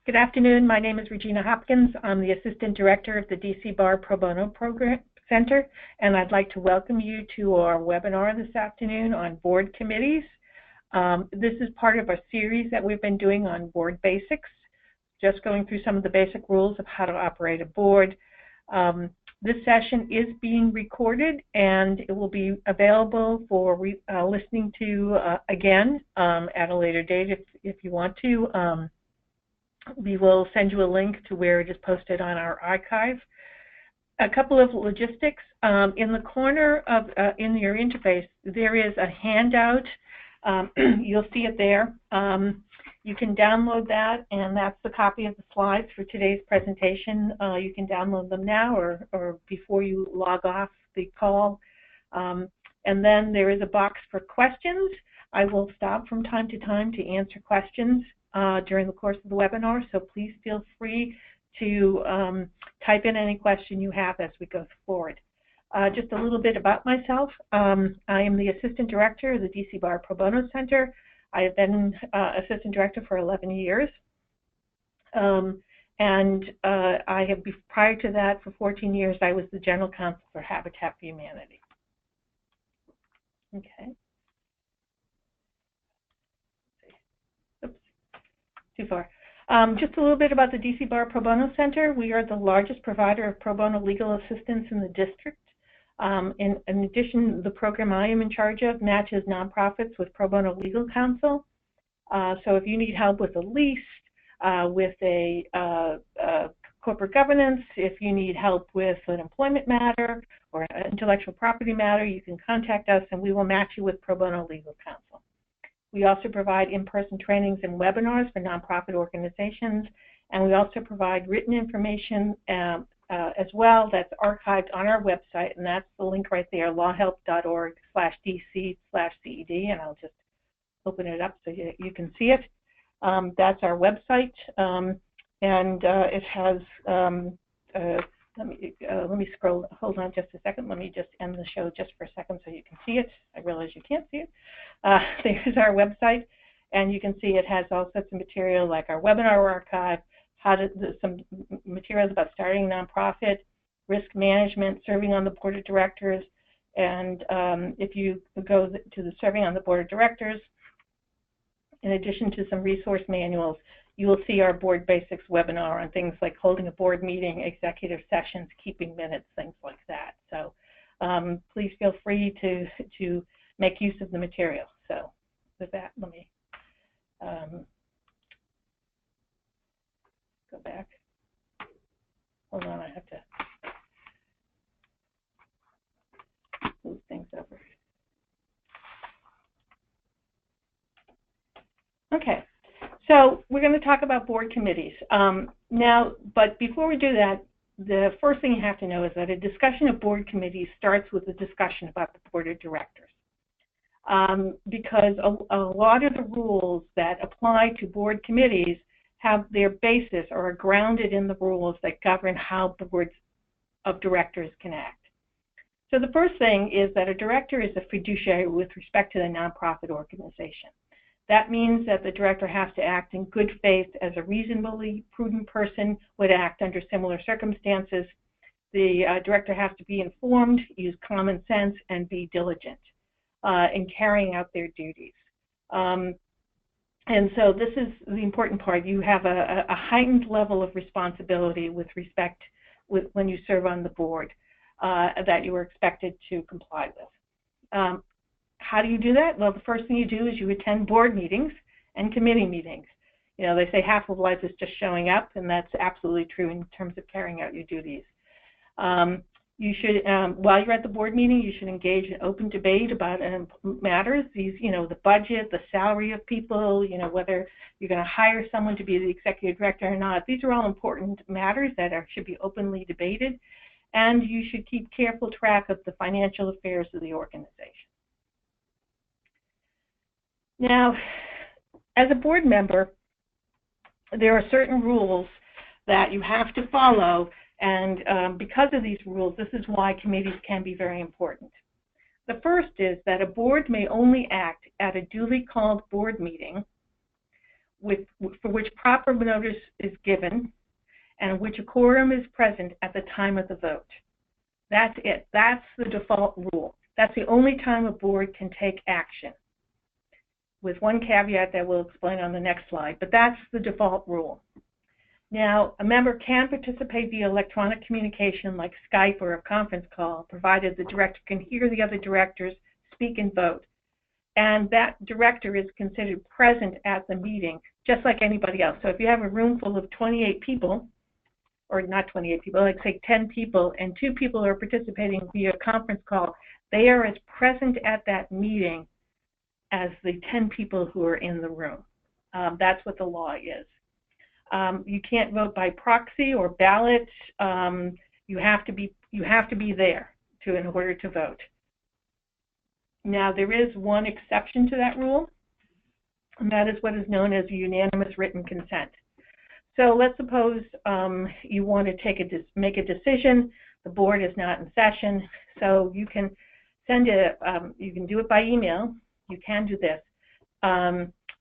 Good afternoon. My name is Regina Hopkins. I'm the Assistant Director of the DC Bar Pro Bono Program Center, and I'd like to welcome you to our webinar this afternoon on board committees. This is part of a series that we've been doing on board basics, just going through some of the basic rules of how to operate a board. This session is being recorded, and it will be available for listening to again at a later date if you want to. We will send you a link to where it is posted on our archive. A couple of logistics. In the corner of in your interface, there is a handout. You'll see it there. You can download that, and that's the copy of the slides for today's presentation. You can download them now or before you log off the call. And then there is a box for questions. I will stop from time to time to answer questions during the course of the webinar, so please feel free to type in any question you have as we go forward. Just a little bit about myself. I am the Assistant Director of the DC Bar Pro Bono Center. I have been Assistant Director for 11 years. And I have, prior to that, for 14 years, I was the General Counsel for Habitat for Humanity. Okay. Too far. Just a little bit about the DC Bar Pro Bono Center. We are the largest provider of pro bono legal assistance in the district. In addition, the program I am in charge of matches nonprofits with pro bono legal counsel. So if you need help with a lease, with a corporate governance, if you need help with an employment matter or an intellectual property matter, you can contact us and we will match you with pro bono legal counsel. We also provide in-person trainings and webinars for nonprofit organizations, and we also provide written information as well that's archived on our website, and that's the link right there, lawhelp.org/DC/CED, and I'll just open it up so you can see it. That's our website, and it has, let me scroll, hold on just a second, let me just end the show just for a second so you can see it. I realize you can't see it. There's our website, and you can see it has all sorts of material like our webinar archive, some materials about starting a nonprofit, risk management, serving on the board of directors, and if you go to the serving on the board of directors, in addition to some resource manuals, you will see our board basics webinar on things like holding a board meeting, executive sessions, keeping minutes, things like that. So please feel free to make use of the material. So with that, let me go back. Hold on, I have to move things over. Okay. So we're going to talk about board committees. Now, but before we do that, the first thing you have to know is that a discussion of board committees starts with a discussion about the board of directors. Because a lot of the rules that apply to board committees have their basis or are grounded in the rules that govern how boards of directors can act. So the first thing is that a director is a fiduciary with respect to the nonprofit organization. That means that the director has to act in good faith as a reasonably prudent person would act under similar circumstances. The director has to be informed, use common sense, and be diligent in carrying out their duties. And so this is the important part. You have a heightened level of responsibility with respect with when you serve on the board that you are expected to comply with. How do you do that? Well, the first thing you do is you attend board meetings and committee meetings. You know, they say half of life is just showing up, and that's absolutely true in terms of carrying out your duties. You should, while you're at the board meeting, you should engage in open debate about matters. These, you know, the budget, the salary of people, you know, whether you're going to hire someone to be the executive director or not. These are all important matters that should be openly debated, and you should keep careful track of the financial affairs of the organization. Now, as a board member, there are certain rules that you have to follow, and because of these rules, this is why committees can be very important. The first is that a board may only act at a duly called board meeting for which proper notice is given and which a quorum is present at the time of the vote. That's it. That's the default rule. That's the only time a board can take action, with one caveat that we'll explain on the next slide, but that's the default rule. Now, a member can participate via electronic communication like Skype or a conference call, provided the director can hear the other directors speak and vote. And that director is considered present at the meeting, just like anybody else. So if you have a room full of 28 people, or not 28 people, like say 10 people, and 2 people are participating via conference call, they are as present at that meeting as the 10 people who are in the room. That's what the law is. You can't vote by proxy or ballot. You have to be there in order to vote. Now, there is one exception to that rule, and that is what is known as unanimous written consent. So let's suppose you want to make a decision. The board is not in session, so you can you can do it by email. You can do this,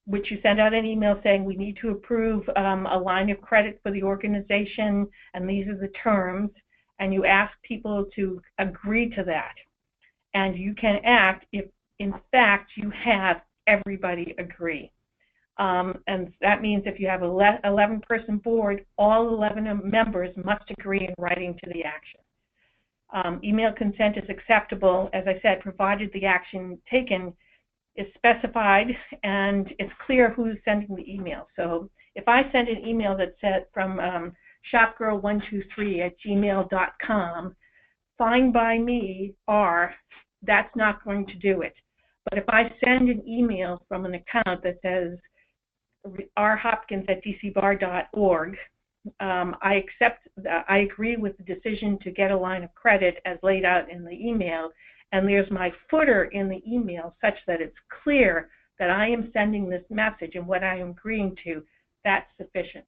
which you send out an email saying we need to approve a line of credit for the organization, and these are the terms, and you ask people to agree to that. And you can act if, in fact, you have everybody agree. And that means if you have an 11-person board, all 11 members must agree in writing to the action. Email consent is acceptable, as I said, provided the action taken is specified and it's clear who's sending the email. So if I send an email that's from shopgirl123@gmail.com, fine by me, or that's not going to do it. But if I send an email from an account that says rhopkins@dcbar.org, I agree with the decision to get a line of credit as laid out in the email, and there's my footer in the email such that it's clear that I am sending this message and what I am agreeing to, that's sufficient.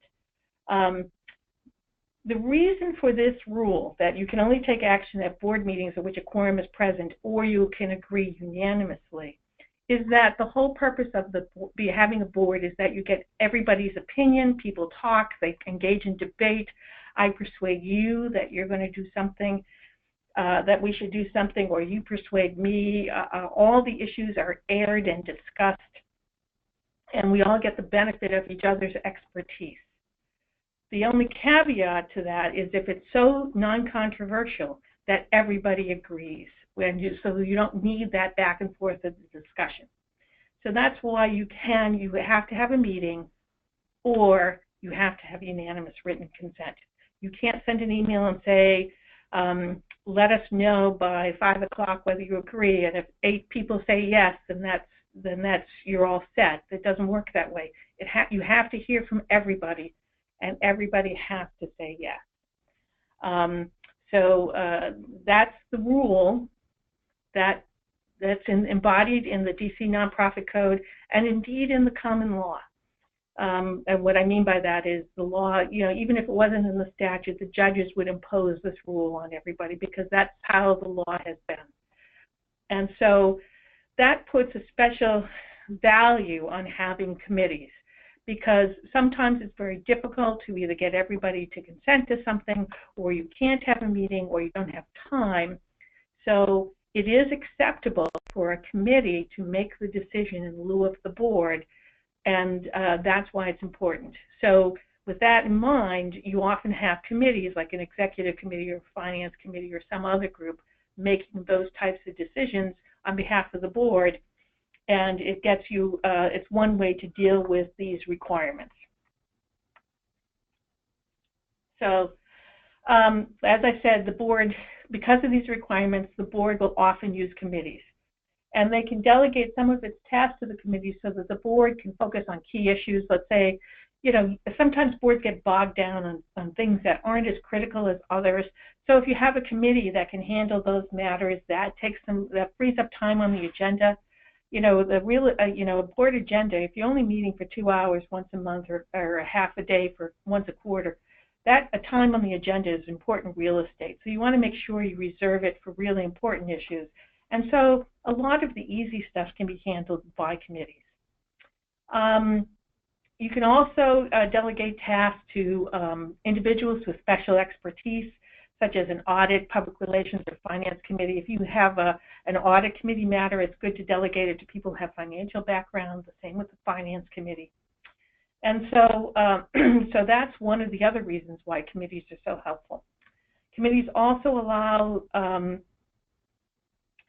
The reason for this rule, that you can only take action at board meetings at which a quorum is present or you can agree unanimously, is that the whole purpose of having a board is that you get everybody's opinion, people talk, they engage in debate. I persuade you that you're going to do something, that we should do something, or you persuade me. All the issues are aired and discussed, and we all get the benefit of each other's expertise. The only caveat to that is if it's so non-controversial that everybody agrees, so you don't need that back and forth of the discussion. So that's why you have to have a meeting, or you have to have unanimous written consent. You can't send an email and say, let us know by 5 o'clock whether you agree, and if 8 people say yes, then you're all set. It doesn't work that way. You have to hear from everybody, and everybody has to say yes. So that's the rule that's embodied in the DC Nonprofit Code and indeed in the common law. And what I mean by that is the law, even if it wasn't in the statute, the judges would impose this rule on everybody because that's how the law has been. And so that puts a special value on having committees, because sometimes it's very difficult to either get everybody to consent to something, or you can't have a meeting, or you don't have time. So it is acceptable for a committee to make the decision in lieu of the board, and that's why it's important. So with that in mind, you often have committees like an executive committee or finance committee or some other group making those types of decisions on behalf of the board, and it gets you, it's one way to deal with these requirements. So as I said, the board, because of these requirements, the board will often use committees. And they can delegate some of its tasks to the committee so that the board can focus on key issues. Let's say, sometimes boards get bogged down on things that aren't as critical as others. So if you have a committee that can handle those matters, that frees up time on the agenda. A board agenda, if you're only meeting for 2 hours once a month or a half a day for once a quarter, that time on the agenda is important real estate. So you want to make sure you reserve it for really important issues. And so a lot of the easy stuff can be handled by committees. You can also delegate tasks to individuals with special expertise, such as an audit, public relations, or finance committee. If you have an audit committee matter, it's good to delegate it to people who have financial backgrounds, the same with the finance committee. And so, so that's one of the other reasons why committees are so helpful. Committees also allow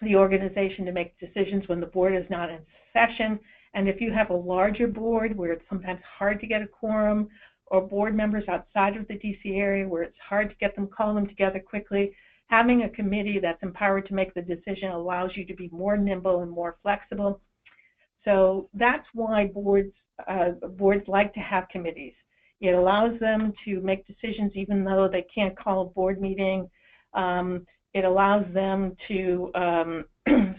the organization to make decisions when the board is not in session. And if you have a larger board where it's sometimes hard to get a quorum, or board members outside of the DC area where it's hard to get them, call them together quickly, having a committee that's empowered to make the decision allows you to be more nimble and more flexible. So that's why boards like to have committees. It allows them to make decisions even though they can't call a board meeting. It allows them to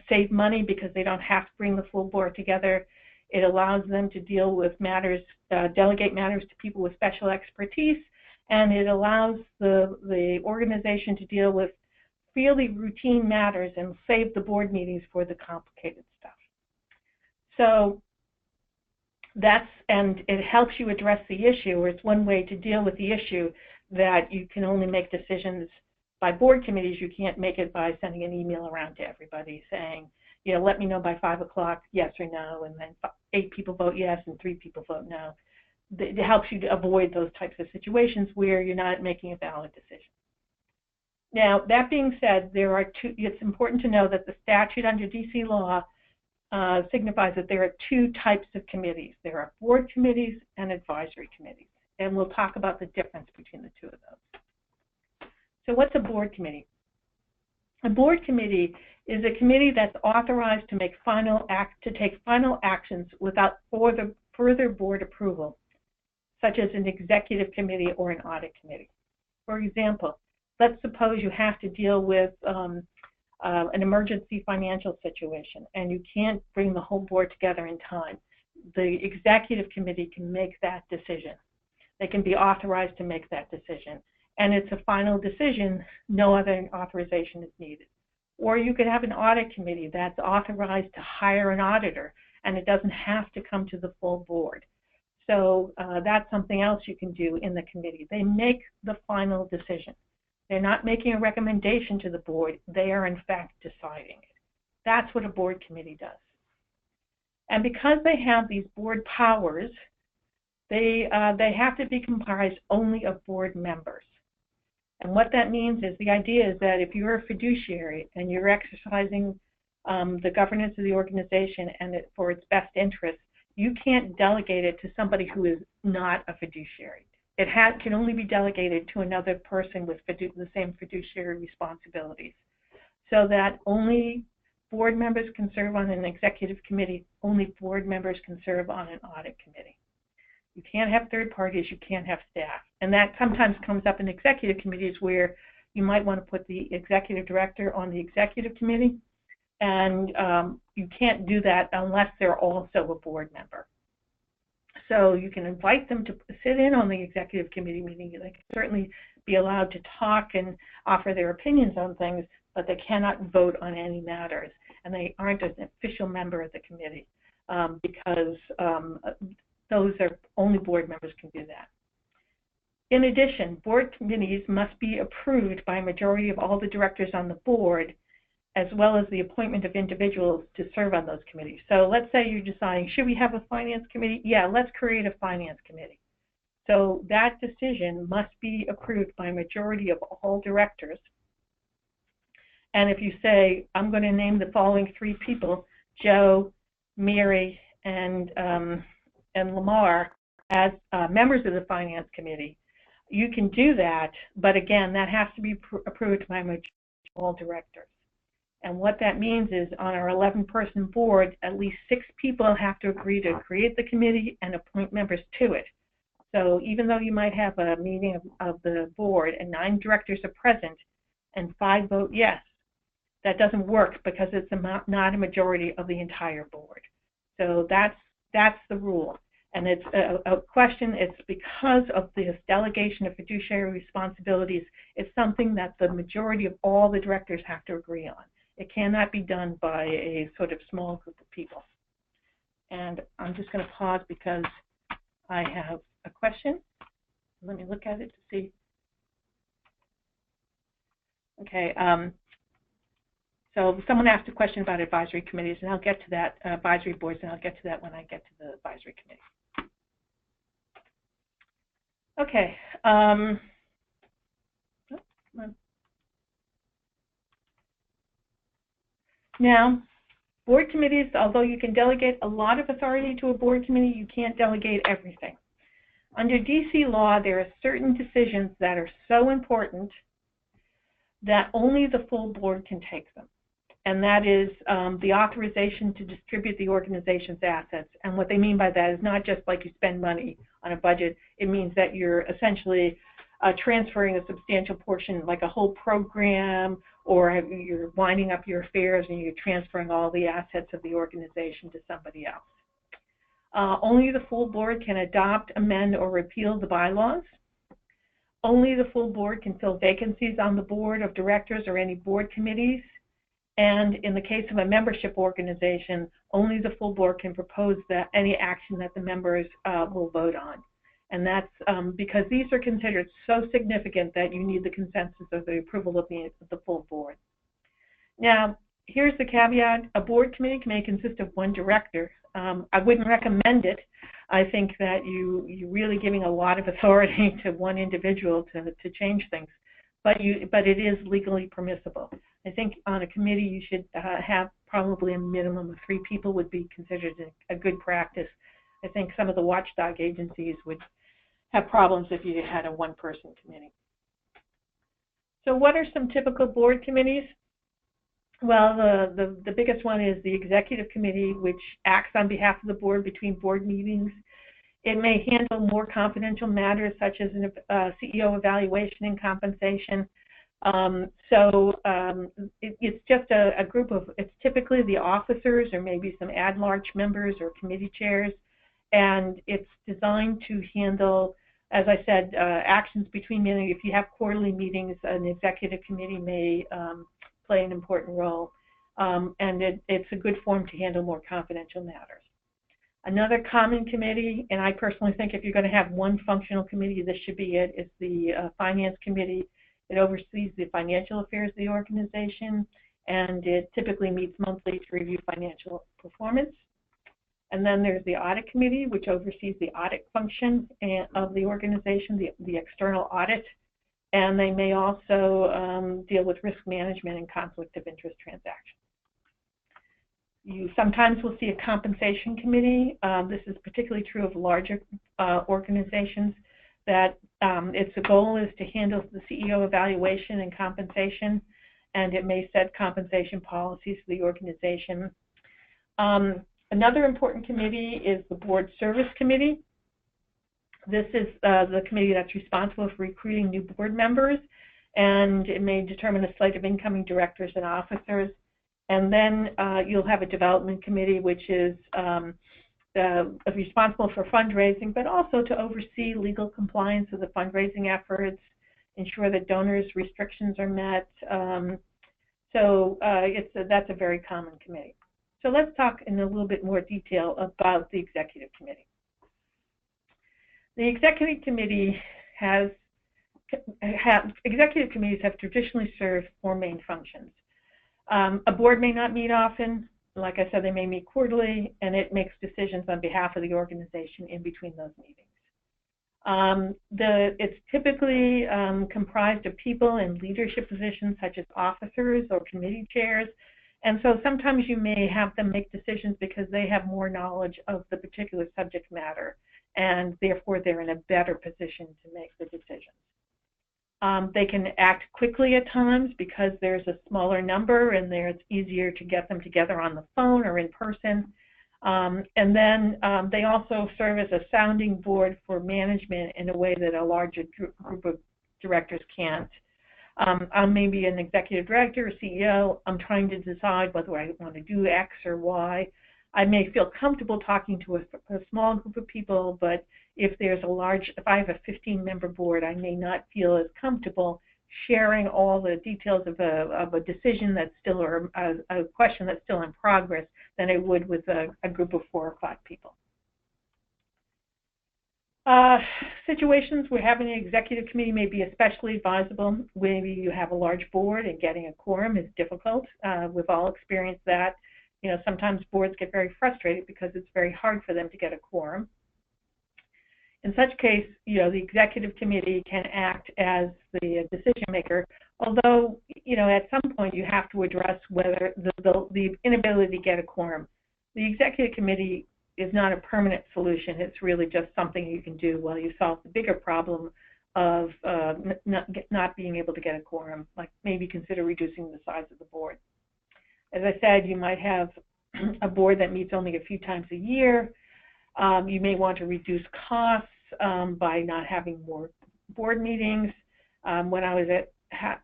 save money because they don't have to bring the full board together. It allows them to deal with matters, delegate matters to people with special expertise, and it allows the organization to deal with fairly routine matters and save the board meetings for the complicated stuff. So and it helps you address the issue, or it's one way to deal with the issue that you can only make decisions by board committees. You can't make it by sending an email around to everybody saying, you know, let me know by 5 o'clock, yes or no, and then 8 people vote yes and 3 people vote no. It helps you to avoid those types of situations where you're not making a valid decision. Now, that being said, it's important to know that the statute under DC law signifies that there are 2 types of committees. There are board committees and advisory committees, and we'll talk about the difference between the 2 of those. So what's a board committee? A board committee is a committee that's authorized to take final actions without further board approval, such as an executive committee or an audit committee. For example, let's suppose you have to deal with an emergency financial situation and you can't bring the whole board together in time. The executive committee can make that decision. They can be authorized to make that decision. And it's a final decision, no other authorization is needed. Or you could have an audit committee that's authorized to hire an auditor, and it doesn't have to come to the full board. So that's something else you can do in the committee. They make the final decision. They're not making a recommendation to the board, they are in fact deciding it. That's what a board committee does. And because they have these board powers, they have to be comprised only of board members. And what that means is, the idea is that if you're a fiduciary and you're exercising the governance of the organization and for its best interest, you can't delegate it to somebody who is not a fiduciary. It can only be delegated to another person with the same fiduciary responsibilities. So that only board members can serve on an executive committee, only board members can serve on an audit committee. You can't have third parties, you can't have staff. And that sometimes comes up in executive committees where you might want to put the executive director on the executive committee, and you can't do that unless they're also a board member. So you can invite them to sit in on the executive committee meeting. They can certainly be allowed to talk and offer their opinions on things, but they cannot vote on any matters. And they aren't an official member of the committee because those are only board members can do that. In addition, board committees must be approved by a majority of all the directors on the board, as well as the appointment of individuals to serve on those committees. So let's say you're deciding, should we have a finance committee? Yeah, let's create a finance committee. So that decision must be approved by a majority of all directors. And if you say, I'm going to name the following 3 people, Joe, Mary, and Lamar, as members of the finance committee, you can do that, but again, that has to be approved by a majority of all directors. And what that means is, on our 11-person board, at least 6 people have to agree to create the committee and appoint members to it. So even though you might have a meeting of the board and 9 directors are present and 5 vote yes, that doesn't work because it's not a majority of the entire board. So that's the rule. And it's a question, it's because of this delegation of fiduciary responsibilities, it's something that the majority of all the directors have to agree on. It cannot be done by a sort of small group of people. And I'm just going to pause because I have a question. Let me look at it to see. Okay. So someone asked a question about advisory committees, and I'll get to that, advisory boards, and I'll get to that when I get to the advisory committee. Okay. Now, board committees, although you can delegate a lot of authority to a board committee, you can't delegate everything. Under DC law, there are certain decisions that are so important that only the full board can take them. And that is the authorization to distribute the organization's assets. And what they mean by that is not just like you spend money on a budget. It means that you're essentially transferring a substantial portion, like a whole program, or you're winding up your affairs and you're transferring all the assets of the organization to somebody else. Only the full board can adopt, amend, or repeal the bylaws. Only the full board can fill vacancies on the board of directors or any board committees. And in the case of a membership organization, only the full board can propose any action that the members will vote on. And that's because these are considered so significant that you need the consensus or the approval of the full board. Now, here's the caveat. A board committee may consist of one director. I wouldn't recommend it. I think that you're really giving a lot of authority to one individual to change things. But it is legally permissible. I think on a committee you should have probably a minimum of 3 people would be considered a good practice. I think some of the watchdog agencies would have problems if you had a one-person committee. So what are some typical board committees? Well, the biggest one is the executive committee, which acts on behalf of the board between board meetings. It may handle more confidential matters such as CEO evaluation and compensation. It's just a group of, it's typically the officers or maybe some at-large members or committee chairs, and it's designed to handle, as I said, actions between meetings. If you have quarterly meetings, an executive committee may play an important role, and it's a good form to handle more confidential matters. Another common committee, and I personally think if you're going to have one functional committee, this should be it, is the finance committee. It oversees the financial affairs of the organization, and it typically meets monthly to review financial performance. And then there's the audit committee, which oversees the audit function of the organization, the external audit, and they may also deal with risk management and conflict of interest transactions. You sometimes will see a compensation committee. This is particularly true of larger organizations, that its goal is to handle the CEO evaluation and compensation, and it may set compensation policies for the organization. Another important committee is the board service committee. This is the committee that's responsible for recruiting new board members, and it may determine a slate of incoming directors and officers. And then you'll have a development committee, which is responsible for fundraising, but also to oversee legal compliance of the fundraising efforts, ensure that donors' restrictions are met. That's a very common committee. So let's talk in a little bit more detail about the executive committee. The executive committee executive committees have traditionally served 4 main functions. A board may not meet often. Like I said, they may meet quarterly, and it makes decisions on behalf of the organization in between those meetings. It's typically comprised of people in leadership positions such as officers or committee chairs, and so sometimes you may have them make decisions because they have more knowledge of the particular subject matter, and therefore they're in a better position to make the decisions. They can act quickly at times because there's a smaller number and it's easier to get them together on the phone or in person. And then they also serve as a sounding board for management in a way that a larger group of directors can't. I'm maybe an executive director or CEO. I'm trying to decide whether I want to do X or Y. I may feel comfortable talking to a small group of people, but if I have a 15-member board, I may not feel as comfortable sharing all the details of a decision that's still, or a question that's still in progress than I would with a group of 4 or 5 people. Situations where having an executive committee may be especially advisable. Maybe you have a large board and getting a quorum is difficult. We've all experienced that. Sometimes boards get very frustrated because it's very hard for them to get a quorum. In such case, the executive committee can act as the decision maker, although, at some point you have to address whether the inability to get a quorum. The executive committee is not a permanent solution. It's really just something you can do while you solve the bigger problem of not being able to get a quorum, like maybe consider reducing the size of the board. As I said, you might have a board that meets only a few times a year. You may want to reduce costs by not having more board meetings. When I was at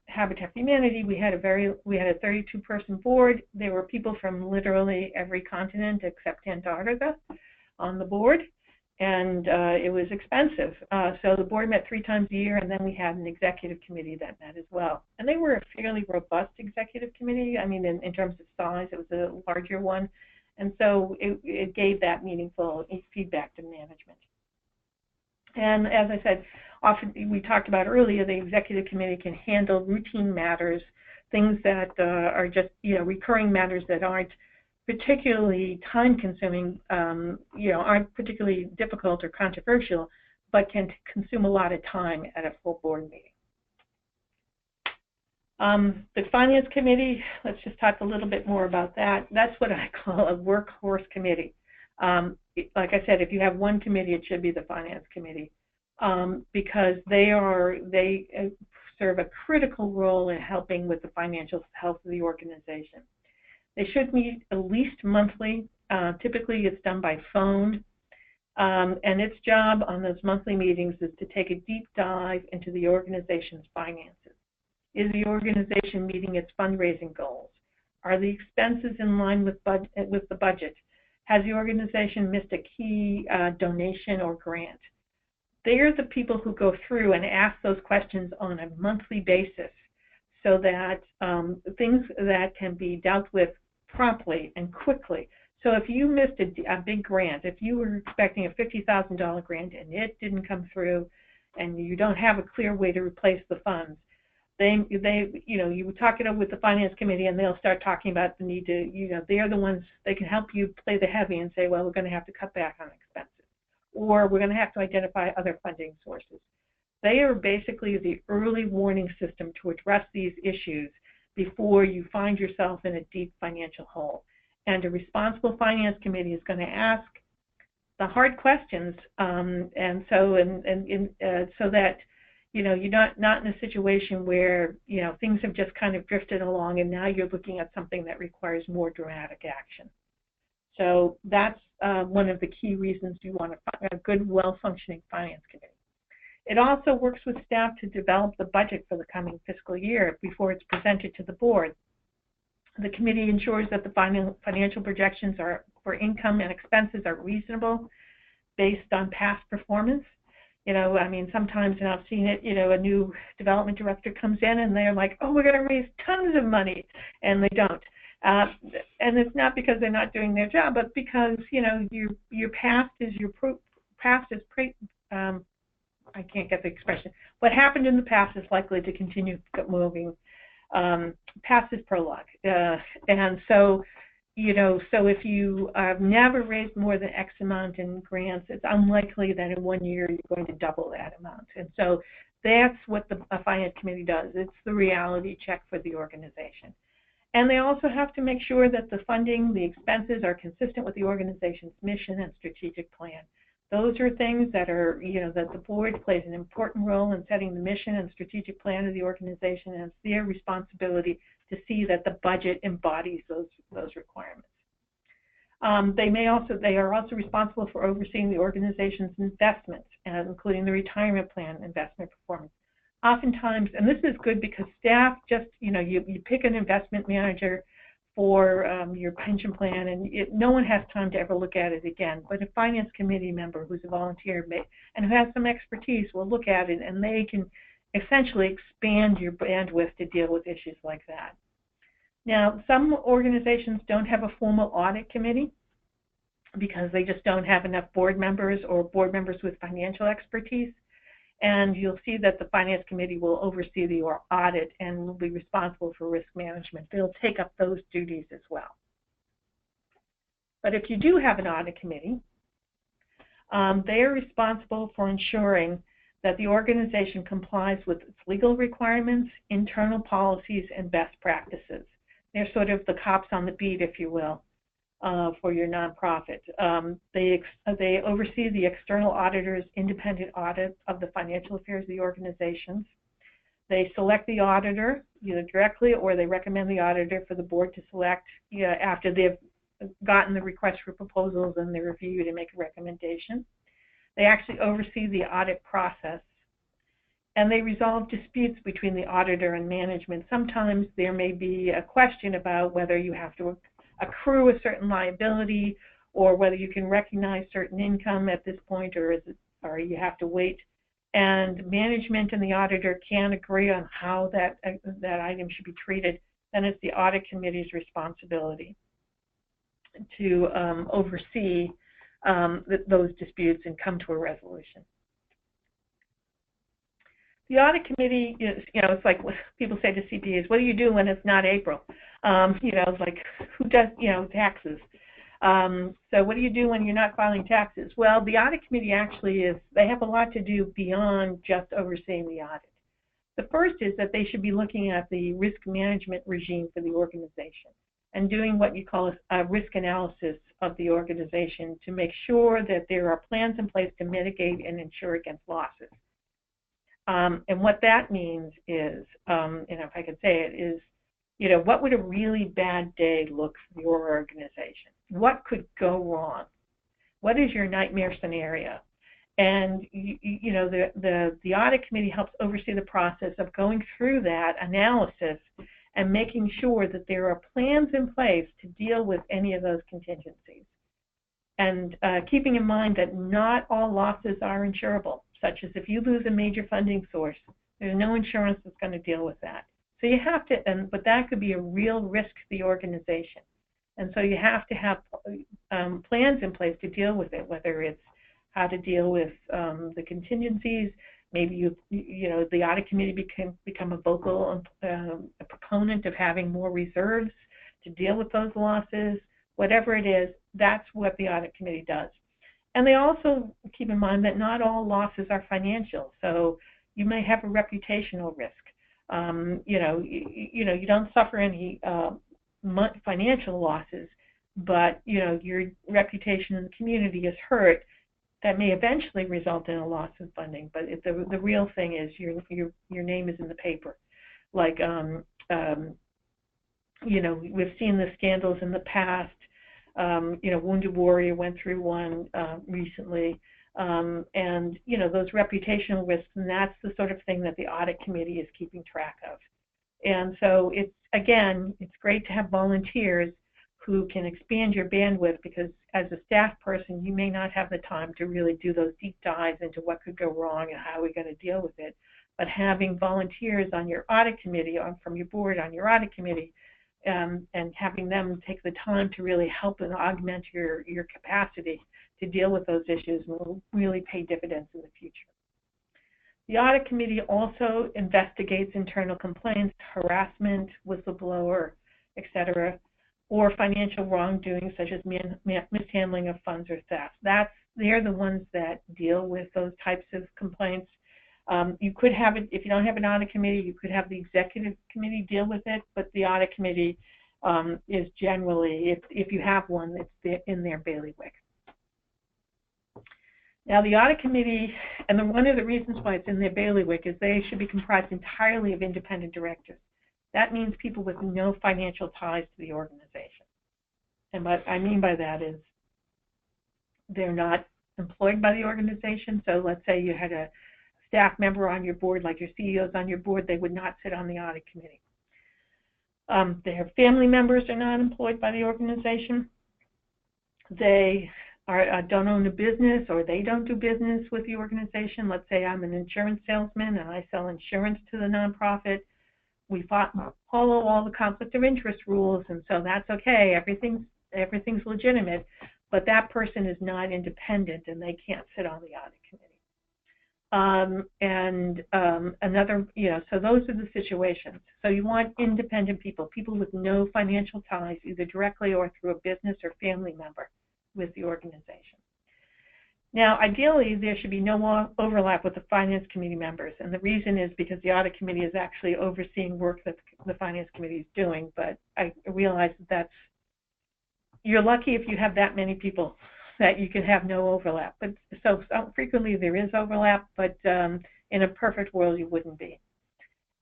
Habitat for Humanity, we had a 32-person board. There were people from literally every continent except Antarctica on the board, and it was expensive. So the board met 3 times a year, and then we had an executive committee that met as well. And they were a fairly robust executive committee. I mean, in terms of size, it was a larger one. And so it gave that meaningful feedback to management. And as I said, often we talked about earlier, the executive committee can handle routine matters, things that are just, recurring matters that aren't particularly time-consuming, aren't particularly difficult or controversial, but can consume a lot of time at a full board meeting. The Finance Committee, let's just talk a little bit more about that. That's what I call a workhorse committee. Like I said, if you have one committee, it should be the Finance Committee, because they serve a critical role in helping with the financial health of the organization. They should meet at least monthly. Typically, it's done by phone, and its job on those monthly meetings is to take a deep dive into the organization's finances. Is the organization meeting its fundraising goals? Are the expenses in line with the budget? Has the organization missed a key donation or grant? They are the people who go through and ask those questions on a monthly basis so that things that can be dealt with promptly and quickly. So if you missed a big grant, if you were expecting a $50,000 grant and it didn't come through and you don't have a clear way to replace the funds, you talk it up with the Finance Committee and they'll start talking about the need to, they're the ones, they can help you play the heavy and say, well, we're going to have to cut back on expenses, or we're going to have to identify other funding sources. They are basically the early warning system to address these issues before you find yourself in a deep financial hole. And a responsible Finance Committee is going to ask the hard questions, so that you're not in a situation where things have just kind of drifted along and now you're looking at something that requires more dramatic action. So that's one of the key reasons you want a good, well-functioning Finance Committee. It also works with staff to develop the budget for the coming fiscal year before it's presented to the board. The committee ensures that the financial projections for income and expenses are reasonable based on past performance. Sometimes, and I've seen it, a new development director comes in and they're like, oh, we're going to raise tons of money, and they don't. And it's not because they're not doing their job, but because, your past is I can't get the expression. What happened in the past is likely to continue moving. Past is prologue. And so, so if you have never raised more than X amount in grants, it's unlikely that in 1 year you're going to double that amount. And so that's what the Finance Committee does. It's the reality check for the organization. And they also have to make sure that the funding, the expenses are consistent with the organization's mission and strategic plan. Those are things that are, that the board plays an important role in setting the mission and strategic plan of the organization, and it's their responsibility to see that the budget embodies those requirements. They are also responsible for overseeing the organization's investments, including the retirement plan investment performance. Oftentimes, and this is good because staff just, you pick an investment manager for your pension plan, and no one has time to ever look at it again. But a Finance Committee member who's a volunteer and who has some expertise will look at it, and they can essentially expand your bandwidth to deal with issues like that. Now, some organizations don't have a formal audit committee. because they just don't have enough board members or board members with financial expertise. And you'll see that the Finance Committee will oversee the audit and will be responsible for risk management. They'll take up those duties as well. But if you do have an audit committee, they are responsible for ensuring that the organization complies with its legal requirements, internal policies, and best practices. They're sort of the cops on the beat, if you will, for your nonprofit. They oversee the external auditor's independent audit of the financial affairs of the organizations. They select the auditor either directly, or they recommend the auditor for the board to select after they've gotten the request for proposals and they review to make a recommendation. They actually oversee the audit process, and they resolve disputes between the auditor and management. Sometimes there may be a question about whether you have to accrue a certain liability or whether you can recognize certain income at this point, or you have to wait. And management and the auditor can agree on how that item should be treated. Then it's the audit committee's responsibility to oversee those disputes and come to a resolution. The audit committee is, it's like what people say to CPAs, what do you do when it's not April? It's like, who does, taxes? So what do you do when you're not filing taxes? Well, the audit committee actually they have a lot to do beyond just overseeing the audit. The first is that they should be looking at the risk management regime for the organization and doing what you call a risk analysis of the organization to make sure that there are plans in place to mitigate and insure against losses. And what that means is, if I could say it, is, what would a really bad day look for your organization? What could go wrong? What is your nightmare scenario? And, the audit committee helps oversee the process of going through that analysis and making sure that there are plans in place to deal with any of those contingencies. And keeping in mind that not all losses are insurable, such as if you lose a major funding source, there's no insurance that's going to deal with that. So you have to, but that could be a real risk to the organization. And so you have to have plans in place to deal with it, whether it's how to deal with the contingencies. Maybe the audit committee become a vocal a proponent of having more reserves to deal with those losses. Whatever it is, that's what the audit committee does. And they also keep in mind that not all losses are financial. So you may have a reputational risk. You don't suffer any financial losses, but your reputation in the community is hurt. That may eventually result in a loss of funding, but the real thing is your name is in the paper. Like we've seen the scandals in the past. Wounded Warrior went through one recently, and those reputational risks, and that's the sort of thing that the audit committee is keeping track of. And so it's great to have volunteers who can expand your bandwidth, because as a staff person, you may not have the time to really do those deep dives into what could go wrong and how we're going to deal with it. But having volunteers on your audit committee, or from your board on your audit committee, and having them take the time to really help and augment your capacity to deal with those issues will really pay dividends in the future. The audit committee also investigates internal complaints, harassment, whistleblower, etc., or financial wrongdoing such as mishandling of funds or theft. They're the ones that deal with those types of complaints. You could have it, if you don't have an audit committee, you could have the executive committee deal with it, but the audit committee is generally, if you have one, it's in their bailiwick. Now the audit committee, and one of the reasons why it's in their bailiwick is they should be comprised entirely of independent directors. That means people with no financial ties to the organization. And what I mean by that is they're not employed by the organization. So let's say you had a staff member on your board, like your CEO's on your board, they would not sit on the audit committee. Their family members are not employed by the organization. They don't own a business, or they don't do business with the organization. Let's say I'm an insurance salesman and I sell insurance to the nonprofit. We follow all the conflict of interest rules, and so that's okay. Everything's legitimate. but that person is not independent and they can't sit on the audit committee. So those are the situations. So you want independent people, people with no financial ties, either directly or through a business or family member with the organization. Now, ideally, there should be no overlap with the finance committee members, and the reason is because the audit committee is actually overseeing work that the finance committee is doing, but I realize that you're lucky if you have that many people that you can have no overlap. But so frequently there is overlap, but in a perfect world you wouldn't be.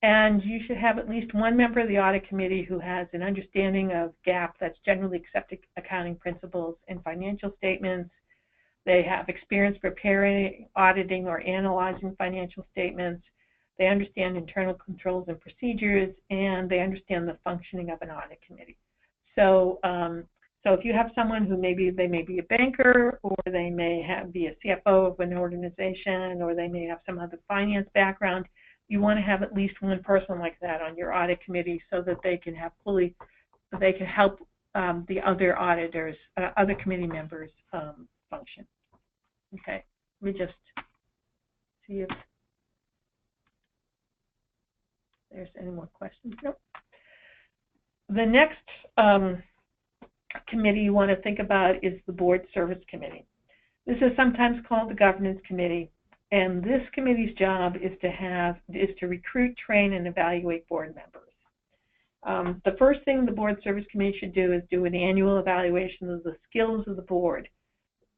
And you should have at least one member of the audit committee who has an understanding of GAAP, that's generally accepted accounting principles, and financial statements. They have experience preparing, auditing, or analyzing financial statements. They understand internal controls and procedures, and they understand the functioning of an audit committee. So if you have someone who they may be a banker, or they may be a CFO of an organization, or they may have some other finance background, you want to have at least one person like that on your audit committee so that they can help the other auditors, other committee members function. Okay, let me just see if there's any more questions. Nope. The next committee you want to think about is the board service committee. This is sometimes called the governance committee, and this committee's job is to recruit, train, and evaluate board members. The first thing the board service committee should do is do an annual evaluation of the skills of the board.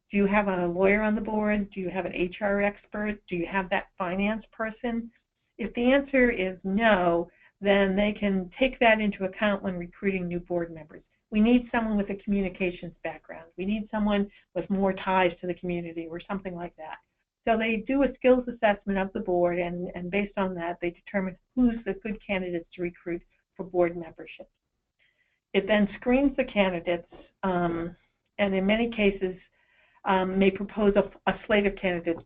Do you have a lawyer on the board? Do you have an HR expert? Do you have that finance person? If the answer is no, then they can take that into account when recruiting new board members. We need someone with a communications background. We need someone with more ties to the community or something like that. So they do a skills assessment of the board, and based on that, they determine who's the good candidates to recruit for board membership. It then screens the candidates, and in many cases, may propose a slate of candidates.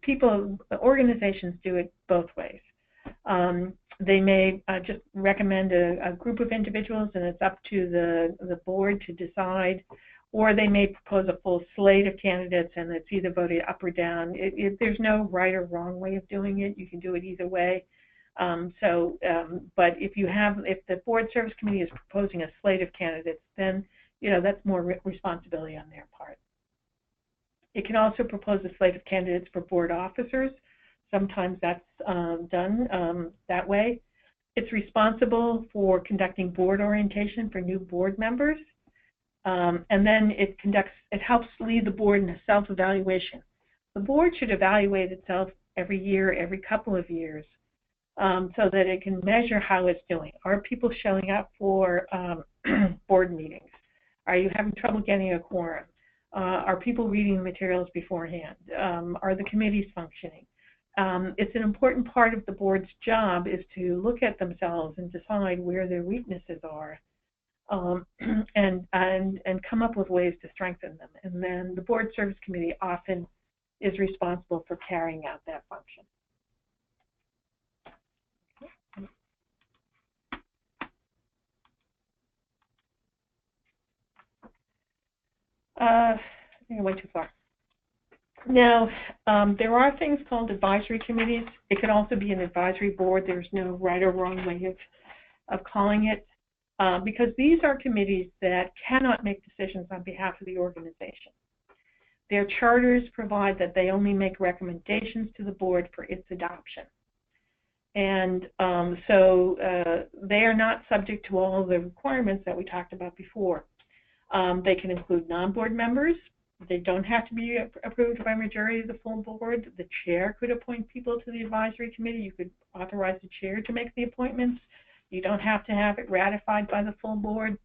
Organizations do it both ways. They may just recommend a group of individuals, and it's up to the board to decide, or they may propose a full slate of candidates, and it's either voted up or down. There's no right or wrong way of doing it. You can do it either way. But if the board service committee is proposing a slate of candidates, then that's more responsibility on their part. It can also propose a slate of candidates for board officers. Sometimes that's done that way. It's responsible for conducting board orientation for new board members. And then it helps lead the board in a self-evaluation. The board should evaluate itself every year, every couple of years, so that it can measure how it's doing. Are people showing up for board meetings? Are you having trouble getting a quorum? Are people reading the materials beforehand? Are the committees functioning? It's an important part of the board's job is to look at themselves and decide where their weaknesses are, and come up with ways to strengthen them. And then the board service committee often is responsible for carrying out that function. I think I went too far. Now, there are things called advisory committees. It can also be an advisory board. There's no right or wrong way of calling it, because these are committees that cannot make decisions on behalf of the organization. Their charters provide that they only make recommendations to the board for its adoption. And so they are not subject to all of the requirements that we talked about before. They can include non-board members. They don't have to be approved by a majority of the full board. The chair could appoint people to the advisory committee. You could authorize the chair to make the appointments. You don't have to have it ratified by the full board.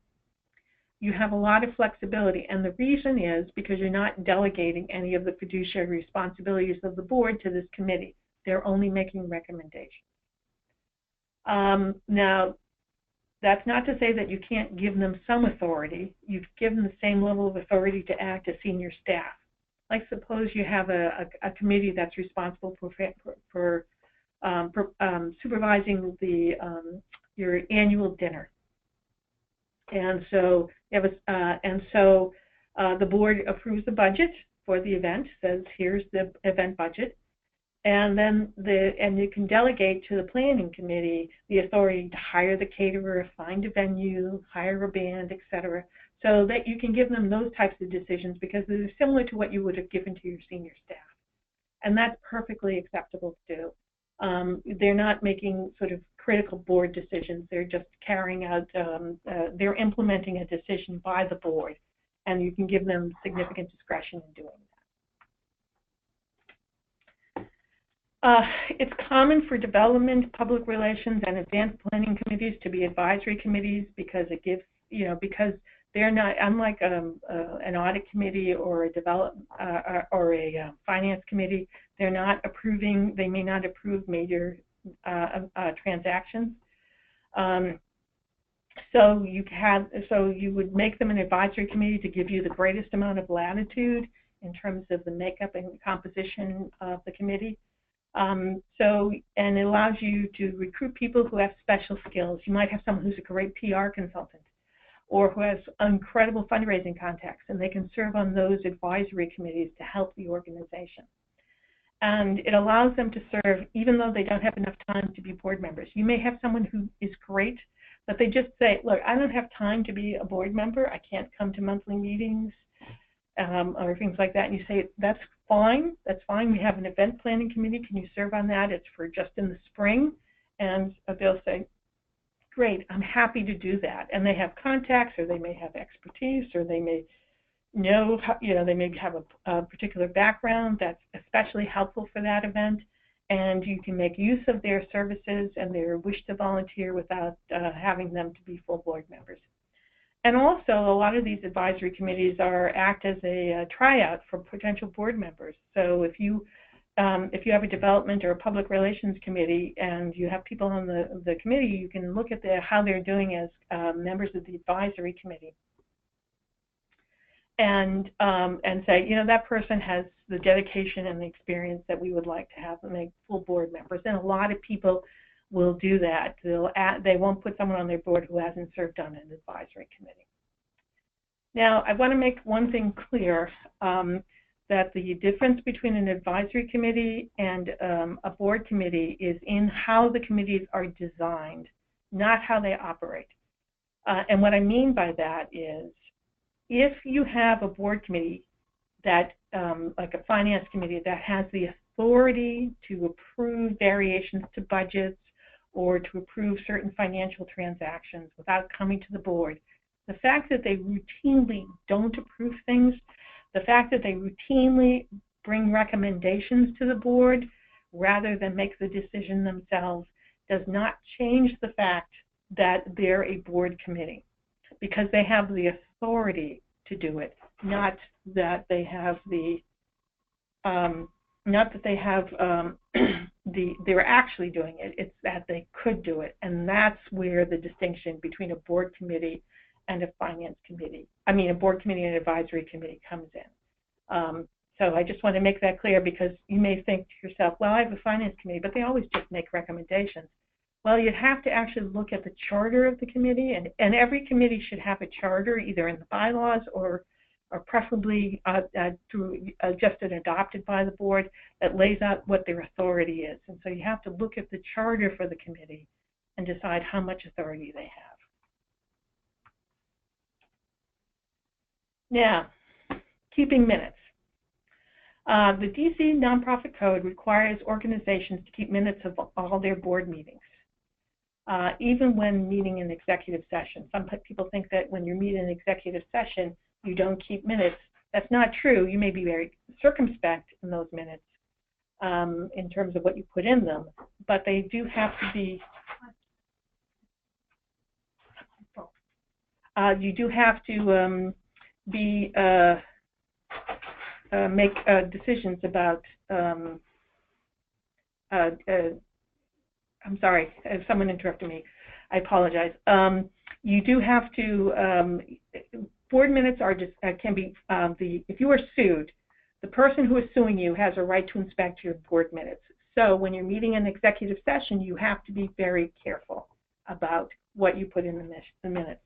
You have a lot of flexibility, and the reason is because you're not delegating any of the fiduciary responsibilities of the board to this committee. They're only making recommendations. Now, that's not to say that you can't give them some authority. You've given the same level of authority to act as senior staff. Like suppose you have a committee that's responsible for supervising your annual dinner, and so you have The board approves the budget for the event, says here's the event budget, and then you can delegate to the planning committee the authority to hire the caterer, find a venue, hire a band, etc., so that you can give them those types of decisions because they're similar to what you would have given to your senior staff. And that's perfectly acceptable to do. They're not making sort of critical board decisions. They're just carrying out, they're implementing a decision by the board, and you can give them significant discretion in doing that. It's common for development, public relations, and advanced planning committees to be advisory committees because it gives, because they're not, unlike an audit committee or a finance committee, they're not approving, they may not approve major transactions. So you would make them an advisory committee to give you the greatest amount of latitude in terms of the makeup and composition of the committee. And it allows you to recruit people who have special skills. You might have someone who's a great PR consultant or who has incredible fundraising contacts, and they can serve on those advisory committees to help the organization. And it allows them to serve even though they don't have enough time to be board members. You may have someone who is great, but they just say, look, I don't have time to be a board member. I can't come to monthly meetings or things like that. And you say, that's fine. That's fine. We have an event planning committee. Can you serve on that? It's for just in the spring. And they'll say, great, I'm happy to do that. And they have contacts, or they may have expertise, or they may know, they may have a particular background that's especially helpful for that event. And you can make use of their services and their wish to volunteer without having them to be full board members. And also, a lot of these advisory committees act as a tryout for potential board members. So if you have a development or a public relations committee and you have people on the committee, you can look at how they're doing as members of the advisory committee, and say, that person has the dedication and the experience that we would like to have them make full board members. And a lot of people will do that. They won't put someone on their board who hasn't served on an advisory committee. Now, I want to make one thing clear, that the difference between an advisory committee and a board committee is in how the committees are designed, not how they operate. And what I mean by that is, if you have a board committee that, like a finance committee, that has the authority to approve variations to budgets or to approve certain financial transactions without coming to the board, the fact that they routinely don't approve things, the fact that they routinely bring recommendations to the board rather than make the decision themselves does not change the fact that they're a board committee, because they have the authority to do it, not that they have they're actually doing it. It's that they could do it, and that's where the distinction between a board committee and a finance committee, a board committee and an advisory committee comes in. So I just want to make that clear, because you may think to yourself, well, I have a finance committee, but they always just make recommendations. Well, you have to actually look at the charter of the committee, and every committee should have a charter, either in the bylaws or preferably just adopted by the board, that lays out what their authority is. And so you have to look at the charter for the committee and decide how much authority they have. Now, keeping minutes. The DC Nonprofit Code requires organizations to keep minutes of all their board meetings, even when meeting in executive session. Some people think that when you're meeting in executive session, you don't keep minutes. That's not true. You may be very circumspect in those minutes in terms of what you put in them, but they do have to be, you do have to make decisions about, I'm sorry, someone interrupted me. I apologize. You do have to, board minutes are just, can be, if you are sued, the person who is suing you has a right to inspect your board minutes. So when you're meeting in executive session, you have to be very careful about what you put in the minutes.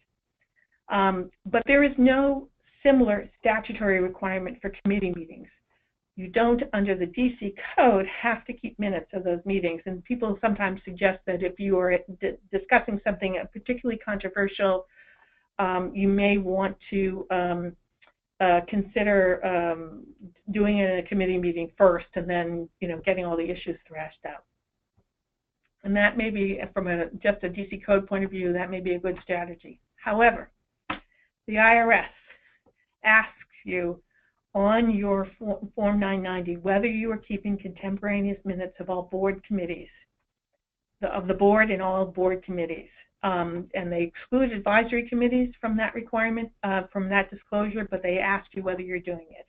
But there is no similar statutory requirement for committee meetings. You don't, under the DC code, have to keep minutes of those meetings. And people sometimes suggest that if you are discussing something particularly controversial, you may want to consider doing it in a committee meeting first, and then getting all the issues thrashed out. And that may be, from just a DC code point of view, that may be a good strategy. However, the IRS asks you on your Form 990 whether you are keeping contemporaneous minutes of all board committees, of the board and all board committees. And they exclude advisory committees from that requirement, from that disclosure, but they ask you whether you're doing it.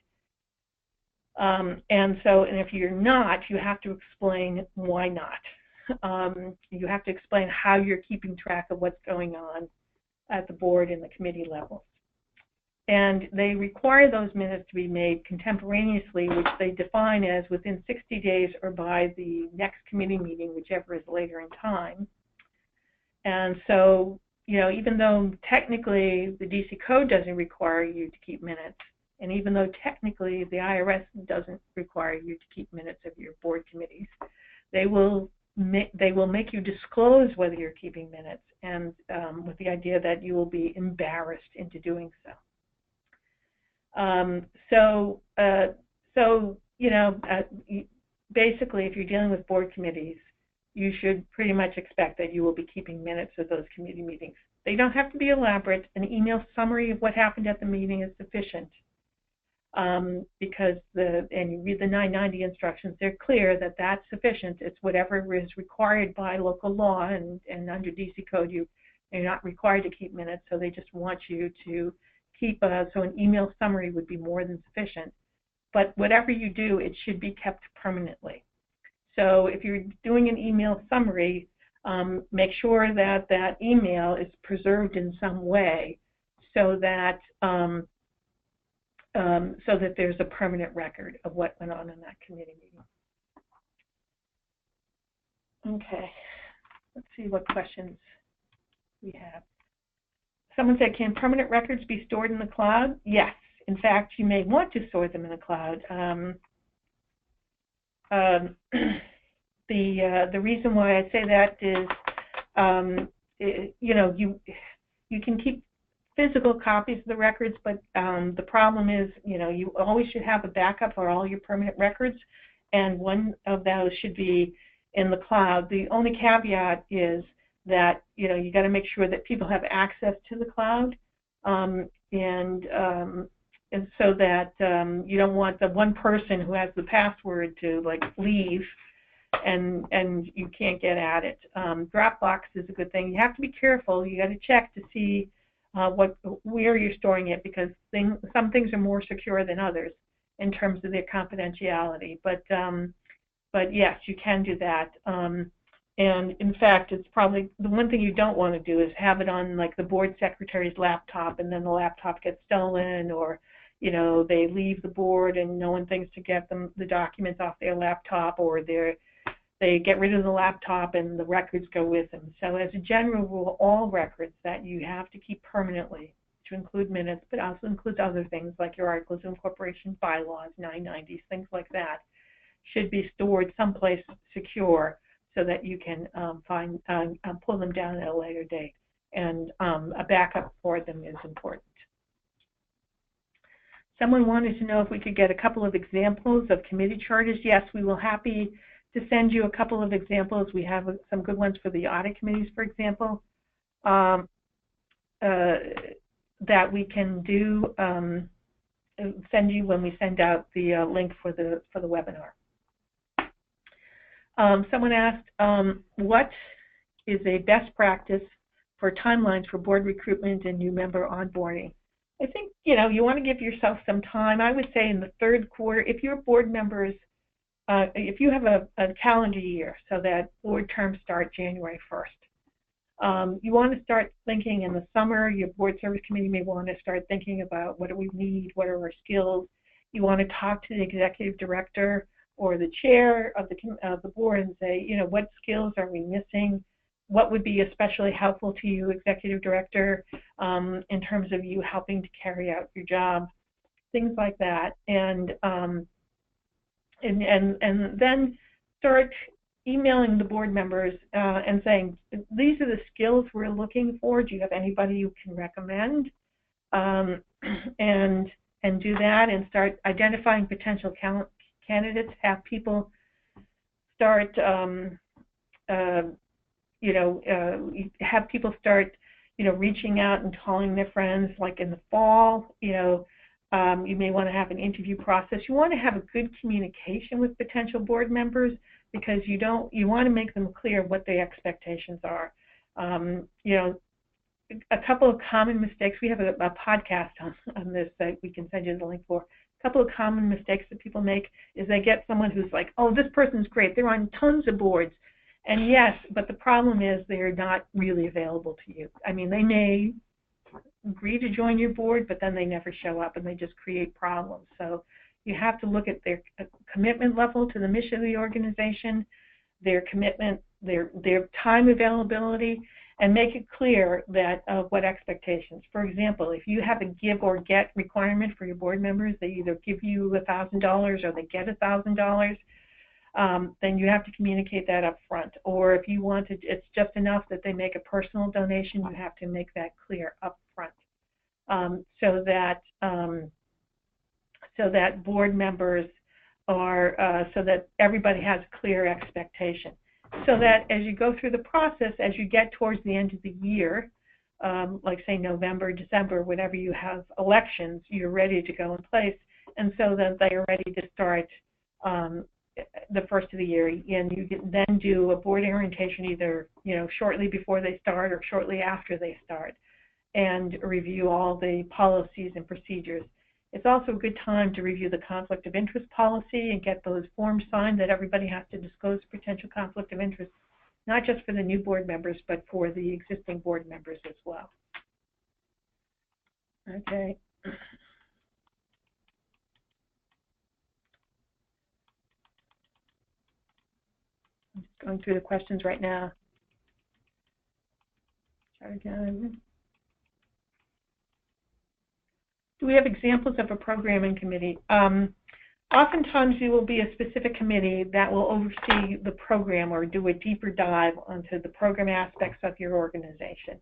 And if you're not, you have to explain why not. You have to explain how you're keeping track of what's going on at the board and the committee levels. And they require those minutes to be made contemporaneously, which they define as within 60 days or by the next committee meeting, whichever is later in time. And so, even though technically the DC code doesn't require you to keep minutes, and even though technically the IRS doesn't require you to keep minutes of your board committees, they will make you disclose whether you're keeping minutes, and with the idea that you will be embarrassed into doing so. Basically, if you're dealing with board committees, you should pretty much expect that you will be keeping minutes of those committee meetings. They don't have to be elaborate. An email summary of what happened at the meeting is sufficient, because and you read the 990 instructions, they're clear that that's sufficient. It's whatever is required by local law, and under DC code you're not required to keep minutes, so they just want you to keep so an email summary would be more than sufficient. But whatever you do, it should be kept permanently. So if you're doing an email summary, make sure that that email is preserved in some way, so that there's a permanent record of what went on in that committee meeting. Okay, let's see what questions we have. Someone said, can permanent records be stored in the cloud? Yes. In fact, you may want to store them in the cloud. The reason why I say that is, you can keep physical copies of the records, but the problem is, you always should have a backup for all your permanent records, and one of those should be in the cloud. The only caveat is that you got to make sure that people have access to the cloud, and so that you don't want the one person who has the password to leave and you can't get at it. Dropbox is a good thing. You have to be careful. You got to check to see where you're storing it, because some things are more secure than others in terms of their confidentiality. But yes, you can do that. And in fact, it's probably the one thing you don't want to do is have it on the board secretary's laptop, and then the laptop gets stolen, or they leave the board and no one thinks to get the documents off their laptop, or they get rid of the laptop and the records go with them. So as a general rule, all records that you have to keep permanently, to include minutes, but also includes other things like your articles of incorporation, bylaws, 990s, things like that, should be stored someplace secure, so that you can pull them down at a later date. And a backup for them is important. Someone wanted to know if we could get a couple of examples of committee charters. Yes, we will happy to send you a couple of examples. We have some good ones for the audit committees, for example, that we can do, send you when we send out the link for the webinar. Someone asked, what is a best practice for timelines for board recruitment and new member onboarding? I think, you want to give yourself some time. I would say in the third quarter, if your board members, if you have a calendar year, so that board terms start January 1st, you want to start thinking in the summer. Your board service committee may want to start thinking about what do we need, what are our skills. You want to talk to the executive director or the chair of the board and say, what skills are we missing? what would be especially helpful to you, Executive Director, in terms of you helping to carry out your job, things like that, and then start emailing the board members and saying, these are the skills we're looking for. Do you have anybody you can recommend? And do that, and start identifying potential candidates. Have people start, have people start, reaching out and calling their friends. Like in the fall, you may want to have an interview process. You want to have a good communication with potential board members, because you want to make them clear what their expectations are. A couple of common mistakes. We have a podcast on this that we can send you the link for. A couple of common mistakes that people make is they get someone who's like, oh, this person's great. They're on tons of boards. And yes, but the problem is they're not really available to you. I mean, they may agree to join your board, but then they never show up and they just create problems. So you have to look at their commitment level to the mission of the organization, their commitment, their time availability, and make it clear that what expectations. For example, if you have a give or get requirement for your board members, they either give you $1,000 or they get $1,000, then you have to communicate that up front. Or if you want to, it's just enough that they make a personal donation, you have to make that clear up front, so that board members are, so that everybody has a clear expectation. So that as you go through the process, as you get towards the end of the year, like say November, December, whenever you have elections, you're ready to go in place, and so that they are ready to start the first of the year. And you can then do a board orientation either shortly before they start or shortly after they start, and review all the policies and procedures. It's also a good time to review the conflict of interest policy and get those forms signed that everybody has to disclose potential conflict of interest, not just for the new board members, but for the existing board members as well. Okay. I'm just going through the questions right now. Try again. Do we have examples of a programming committee? Oftentimes there will be a specific committee that will oversee the program or do a deeper dive onto the program aspects of your organization.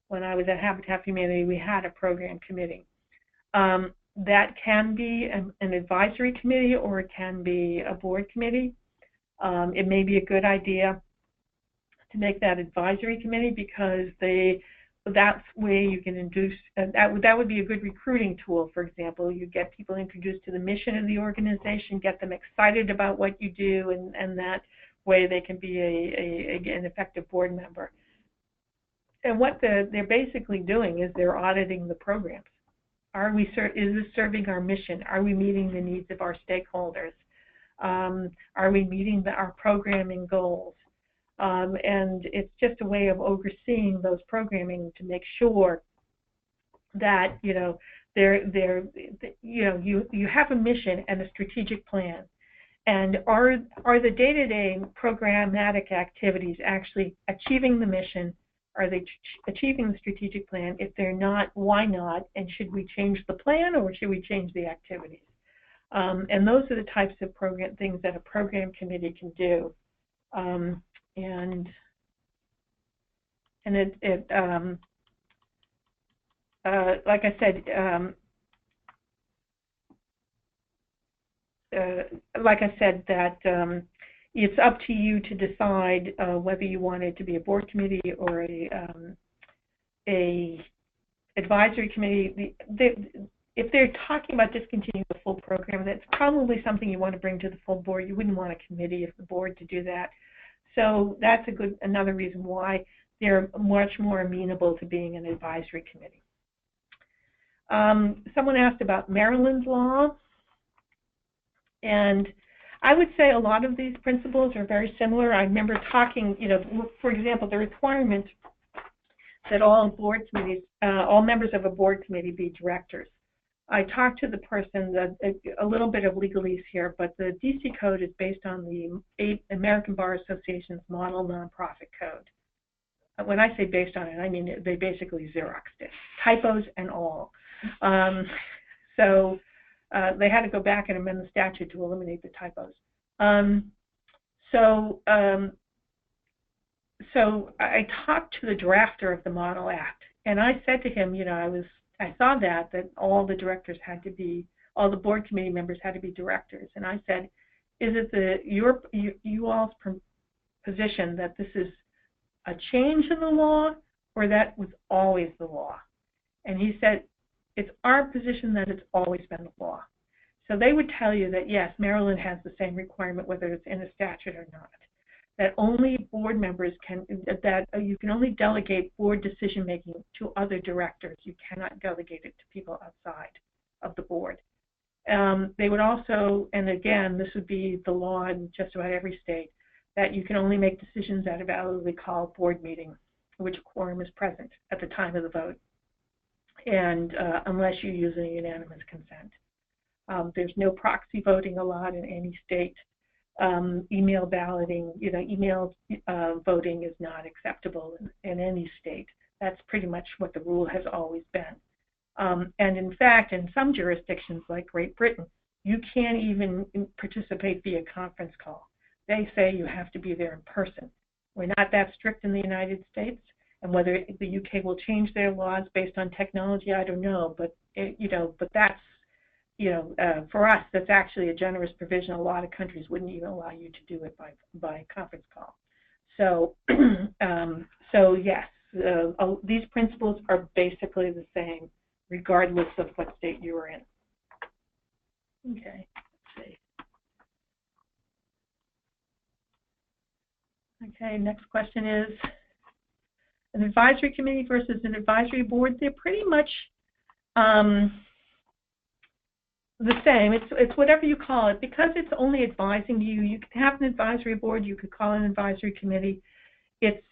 When I was at Habitat for Humanity, we had a program committee. That can be an advisory committee, or it can be a board committee. It may be a good idea to make that advisory committee, because that's where you can induce, that would be a good recruiting tool. For example, you get people introduced to the mission of the organization, get them excited about what you do, and that way they can be an effective board member. And what they're basically doing is they're auditing the programs. Is this serving our mission? Are we meeting the needs of our stakeholders? Are we meeting our programming goals? And it's just a way of overseeing those programming to make sure that you have a mission and a strategic plan, and are the day-to-day programmatic activities actually achieving the mission? Are they achieving the strategic plan? If they're not, why not? And should we change the plan, or should we change the activities? And those are the types of things that a program committee can do. Like I said, that it's up to you to decide whether you want it to be a board committee or a advisory committee. If they're talking about discontinuing the full program, that's probably something you want to bring to the full board. You wouldn't want a committee of the board to do that. So that's another reason why they're much more amenable to being an advisory committee. Someone asked about Maryland's law, and I would say a lot of these principles are very similar. I remember talking, for example, the requirement that all members of a board committee be directors. I talked to the person, a little bit of legalese here, but the DC code is based on the American Bar Association's model nonprofit code. when I say based on it, I mean they basically Xeroxed it, typos and all. So they had to go back and amend the statute to eliminate the typos. So I talked to the drafter of the Model Act, and I said to him, I saw that all the directors had to be, all the board committee members had to be directors, and I said, is it you all's position that this is a change in the law, or that was always the law? And he said, it's our position that it's always been the law. So they would tell you that, yes, Maryland has the same requirement whether it's in a statute or not, that only board members that you can only delegate board decision-making to other directors. You cannot delegate it to people outside of the board. They would also, and again, this would be the law in just about every state, that you can only make decisions at a validly called board meeting, which a quorum is present at the time of the vote, and unless you use a unanimous consent. There's no proxy voting allowed in any state. Email balloting, email voting is not acceptable in any state. That's pretty much what the rule has always been. And in fact, in some jurisdictions like Great Britain, you can't even participate via conference call. They say you have to be there in person. We're not that strict in the United States, and whether the UK will change their laws based on technology, I don't know. But but that's for us, that's actually a generous provision. A lot of countries wouldn't even allow you to do it by conference call. So so yes, these principles are basically the same, regardless of what state you are in. Okay, let's see. Okay, next question is, an advisory committee versus an advisory board. They're pretty much the same. It's whatever you call it. Because it's only advising you, you can have an advisory board, you could call it an advisory committee. It's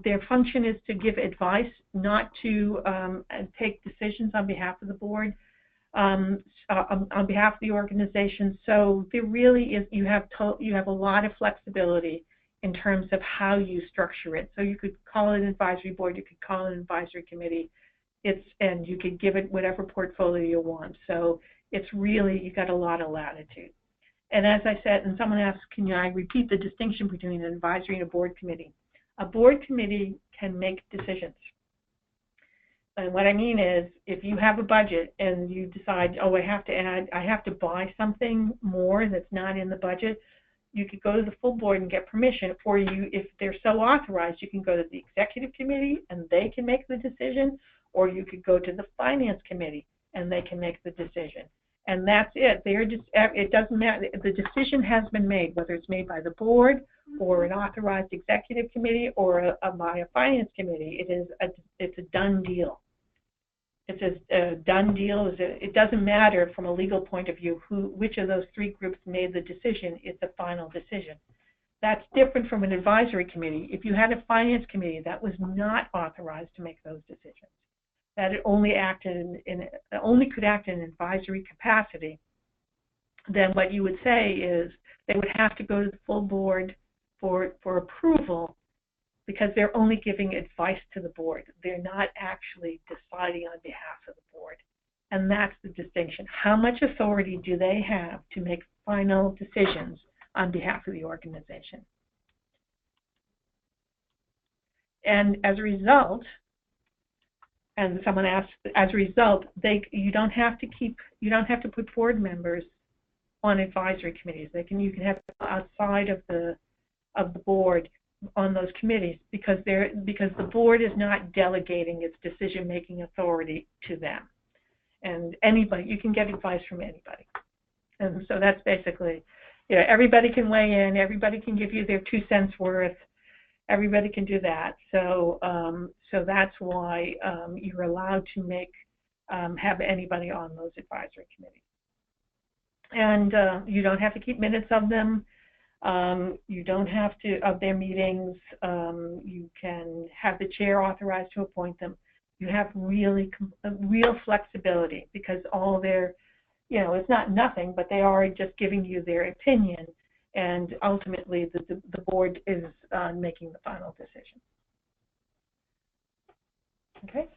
their function is to give advice, not to take decisions on behalf of the board, on behalf of the organization. So there really is, you have a lot of flexibility in terms of how you structure it. So you could call it an advisory board, you could call it an advisory committee, and you could give it whatever portfolio you want. So it's really, you got a lot of latitude. And as I said, and someone asked, can I repeat the distinction between an advisory and a board committee? A board committee can make decisions. And what I mean is, if you have a budget and you decide, oh, I have to buy something more that's not in the budget, you could go to the full board and get permission. For you, if they're so authorized, you can go to the executive committee and they can make the decision, or you could go to the finance committee and they can make the decision. And that's it. It doesn't matter. The decision has been made, whether it's made by the board or an authorized executive committee or by a finance committee. It's a done deal. It's a done deal. It doesn't matter from a legal point of view which of those three groups made the decision. It's a final decision. That's different from an advisory committee. If you had a finance committee that was not authorized to make those decisions, that it only could act in an advisory capacity, then what you would say is they would have to go to the full board for approval, because they're only giving advice to the board. They're not actually deciding on behalf of the board. And that's the distinction. How much authority do they have to make final decisions on behalf of the organization? And as a result, and someone asked, as a result, you don't have to put board members on advisory committees. You can have outside of the board on those committees, because the board is not delegating its decision-making authority to them. And anybody, you can get advice from anybody. And so that's basically, everybody can weigh in, everybody can give you their 2 cents worth, everybody can do that. So so that's why you're allowed to have anybody on those advisory committees. And you don't have to keep minutes of them. You don't have to, of their meetings. You can have the chair authorized to appoint them. You have real flexibility, because all their, it's not nothing, but they are just giving you their opinion, and ultimately the board is making the final decision. Okay.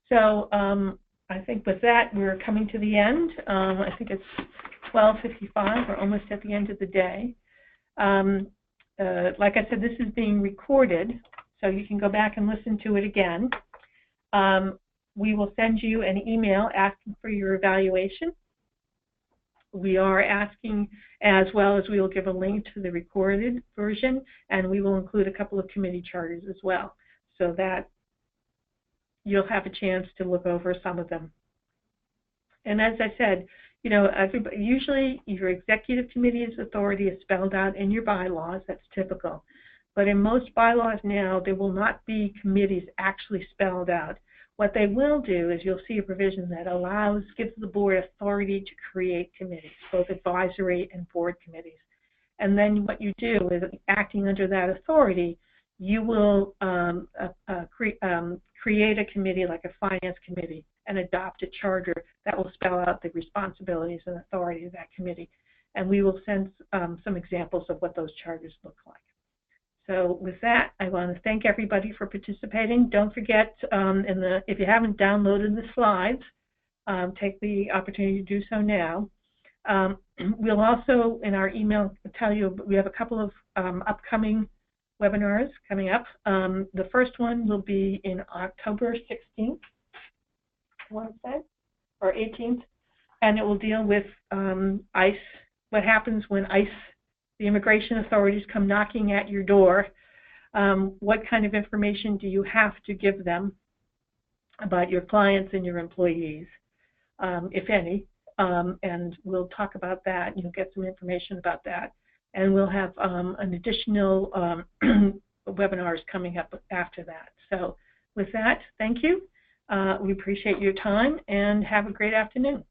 So I think with that, we're coming to the end. I think it's 12:55. We're almost at the end of the day. Like I said, this is being recorded, so you can go back and listen to it again. We will send you an email asking for your evaluation. We are asking, as well as we will give a link to the recorded version, and we will include a couple of committee charters as well, so that you'll have a chance to look over some of them. And as I said, you know, usually your executive committee's authority is spelled out in your bylaws. That's typical. But in most bylaws now, there will not be committees actually spelled out. What they will do is you'll see a provision that gives the board authority to create committees, both advisory and board committees. And then what you do is, acting under that authority, you will create a committee like a finance committee and adopt a charter that will spell out the responsibilities and authority of that committee. And we will send some examples of what those charters look like. So with that, I want to thank everybody for participating. Don't forget, if you haven't downloaded the slides, take the opportunity to do so now. We'll also, in our email, tell you we have a couple of upcoming webinars coming up. The first one will be in October 16th, I want to say, or 18th, and it will deal with ICE, what happens when ICE, the immigration authorities, come knocking at your door. What kind of information do you have to give them about your clients and your employees, if any? And we'll talk about that. You'll get some information about that. And we'll have an additional webinars coming up after that. So with that, thank you. We appreciate your time and have a great afternoon.